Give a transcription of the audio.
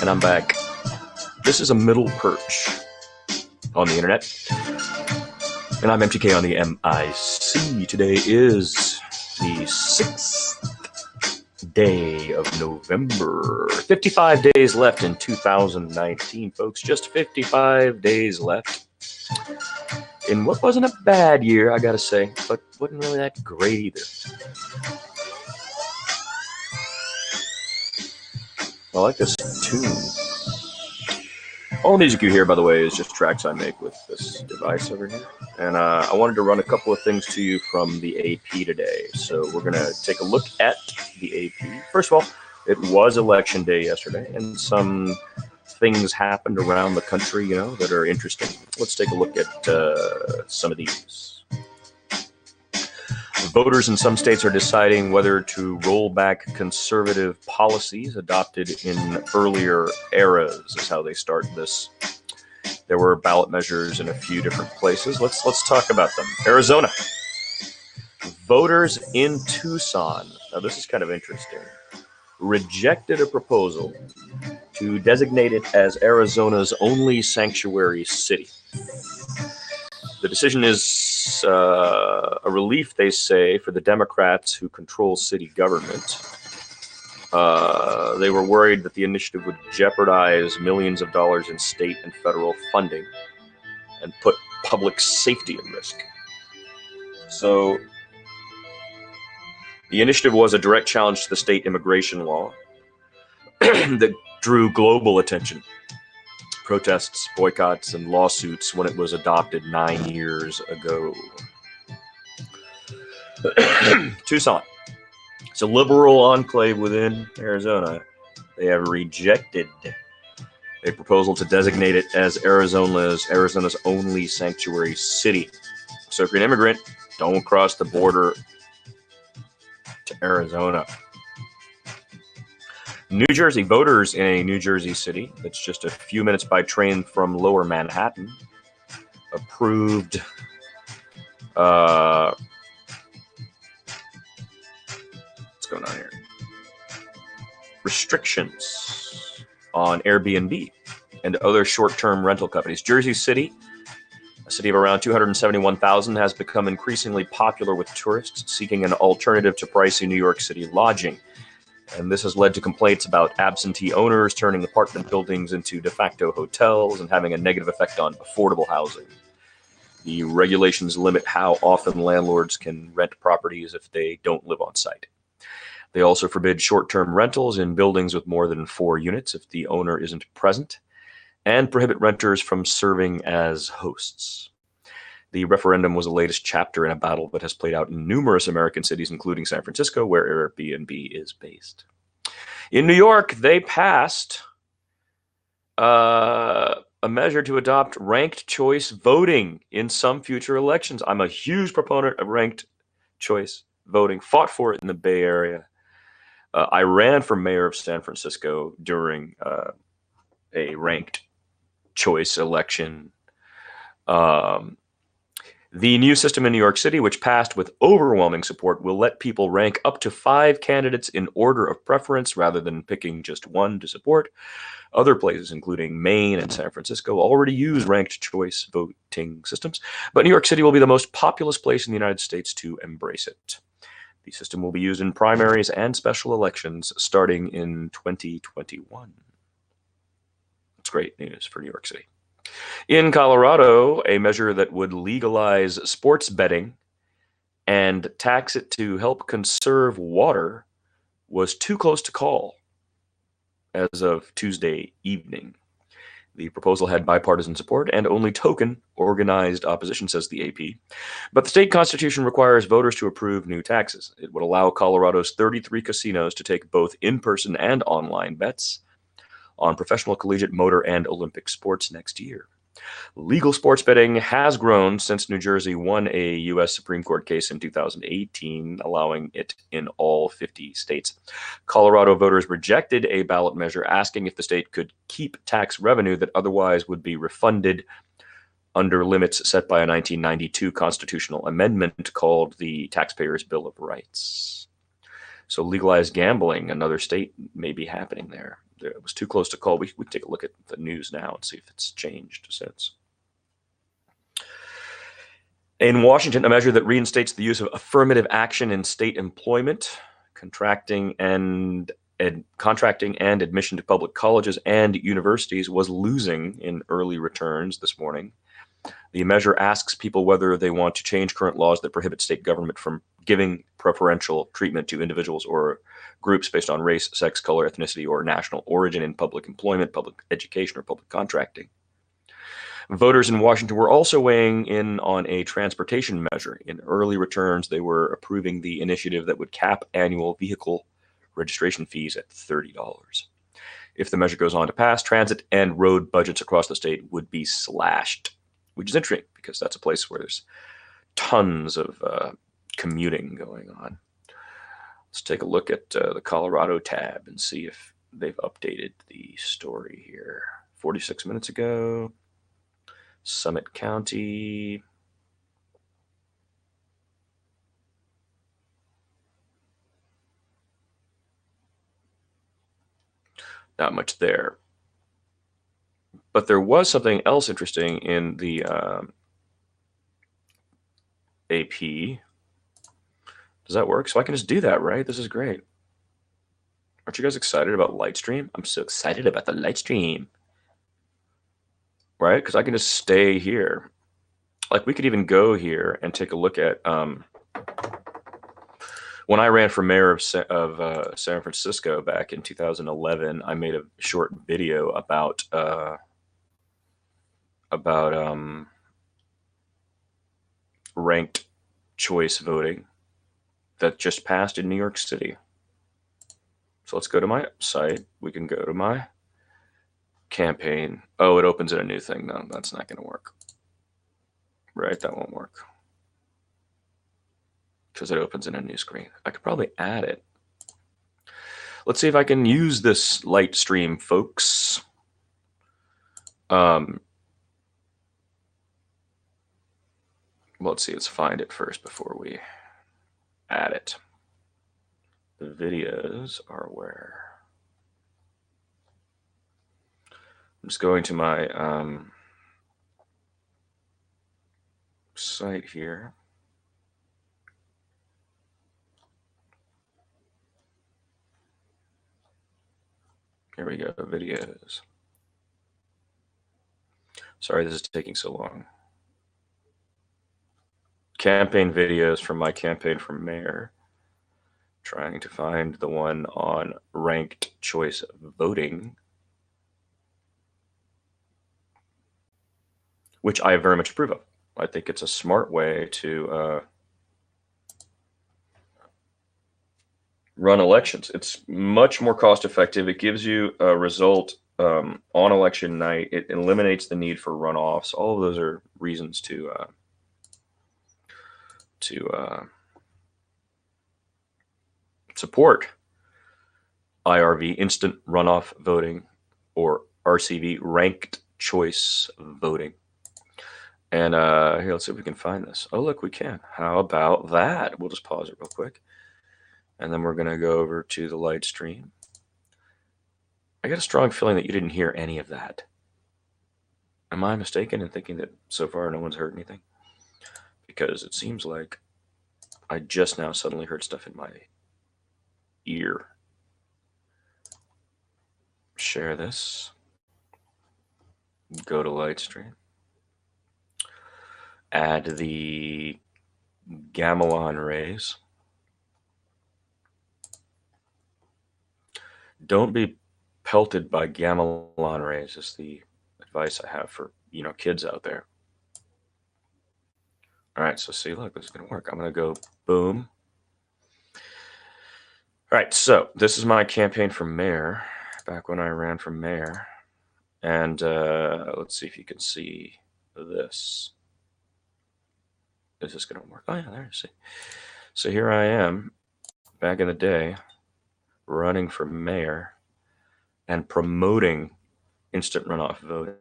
And I'm back. This is a middle perch on the internet. And I'm MTK on the MIC. Today is the 6th day of November. 55 days left in 2019, folks. Just 55 days left. In what wasn't a bad year, I gotta say, but wasn't really that great either. I like this tune. All the music you hear, by the way, is just tracks I make with this device over here. And I wanted to run a couple of things to you from the AP today. So we're going to take a look at the AP. First of all, it was election day yesterday, and some things happened around the country, that are interesting. Let's take a look at some of these. Voters in some states are deciding whether to roll back conservative policies adopted in earlier eras, is how they start this. There were ballot measures in a few different places. Let's talk about them. Arizona. Voters in Tucson, now this is kind of interesting, rejected a proposal to designate it as Arizona's only sanctuary city. The decision is a relief, they say, for the Democrats who control city government. They were worried that the initiative would jeopardize millions of dollars in state and federal funding and put public safety at risk. So the initiative was a direct challenge to the state immigration law that drew global attention. Protests, boycotts, and lawsuits when it was adopted 9 years ago. Tucson. It's a liberal enclave within Arizona. They have rejected a proposal to designate it as Arizona's only sanctuary city. So if you're an immigrant, don't cross the border to Arizona. New Jersey. Voters in a New Jersey city that's just a few minutes by train from Lower Manhattan approved what's going on here? Restrictions on Airbnb and other short-term rental companies. Jersey City, a city of around 271,000, has become increasingly popular with tourists seeking an alternative to pricey New York City lodging. And this has led to complaints about absentee owners turning apartment buildings into de facto hotels and having a negative effect on affordable housing. The regulations limit how often landlords can rent properties if they don't live on site. They also forbid short-term rentals in buildings with more than 4 units if the owner isn't present, and prohibit renters from serving as hosts. The referendum was the latest chapter in a battle that has played out in numerous American cities, including San Francisco, where Airbnb is based. In New York, they passed a measure to adopt ranked choice voting in some future elections. I'm a huge proponent of ranked choice voting, fought for it in the Bay Area. I ran for mayor of San Francisco during a ranked choice election. The new system in New York City, which passed with overwhelming support, will let people rank up to 5 candidates in order of preference rather than picking just one to support. Other places, including Maine and San Francisco, already use ranked choice voting systems, but New York City will be the most populous place in the United States to embrace it. The system will be used in primaries and special elections starting in 2021. That's great news for New York City. In Colorado, a measure that would legalize sports betting and tax it to help conserve water was too close to call as of Tuesday evening. The proposal had bipartisan support and only token organized opposition, says the AP. But the state constitution requires voters to approve new taxes. It would allow Colorado's 33 casinos to take both in-person and online bets on professional, collegiate, motor, and Olympic sports next year. Legal sports betting has grown since New Jersey won a U.S. Supreme Court case in 2018, allowing it in all 50 states. Colorado voters rejected a ballot measure asking if the state could keep tax revenue that otherwise would be refunded under limits set by a 1992 constitutional amendment called the Taxpayers' Bill of Rights. So legalized gambling, another state may be happening there. it was too close to call. We can take a look at the news now and see if it's changed since. In Washington, a measure that reinstates the use of affirmative action in state employment, contracting and admission to public colleges and universities was losing in early returns this morning. The measure asks people whether they want to change current laws that prohibit state government from giving preferential treatment to individuals or groups based on race, sex, color, ethnicity, or national origin in public employment, public education, or public contracting. Voters in Washington were also weighing in on a transportation measure. In early returns, they were approving the initiative that would cap annual vehicle registration fees at $30. If the measure goes on to pass, transit and road budgets across the state would be slashed, which is interesting because that's a place where there's tons of commuting going on. Let's take a look at the Colorado tab and see if they've updated the story here. 46 minutes ago. Summit County. Not much there. But there was something else interesting in the AP. Does that work? So I can just do that, right? This is great. Aren't you guys excited about Lightstream? I'm so excited about the Lightstream. Right? Because I can just stay here. Like we could even go here and take a look at when I ran for mayor of San Francisco back in 2011. I made a short video about ranked choice voting that just passed in New York City. So let's go to my site. We can go to my campaign. Oh, it opens in a new thing. No, that's not going to work. Right, that won't work. Because it opens in a new screen. I could probably add it. Let's see if I can use this light stream, folks. Let's see, let's find it first before we add it. The videos are where? I'm just going to my site here. Here we go, videos. Sorry, this is taking so long. Campaign videos from my campaign for mayor. Trying to find the one on ranked choice voting, which I very much approve of. I think it's a smart way to run elections. It's much more cost effective. It gives you a result on election night. It eliminates the need for runoffs. All of those are reasons to support IRV, instant runoff voting, or RCV, ranked choice voting. And here, let's see if we can find this. Oh, look, we can. How about that? We'll just pause it real quick. And then we're going to go over to the light stream. I get a strong feeling that you didn't hear any of that. Am I mistaken in thinking that so far no one's heard anything? Because it seems like I just now suddenly heard stuff in my ear. Share this. Go to Lightstream. Add the gamelan rays. Don't be pelted by gamelan rays is the advice I have for kids out there. All right, so see, look, this is going to work. I'm going to go boom. All right, so this is my campaign for mayor, back when I ran for mayor. And let's see if you can see this. Is this going to work? Oh, yeah, there you see. So here I am, back in the day, running for mayor and promoting instant runoff voting.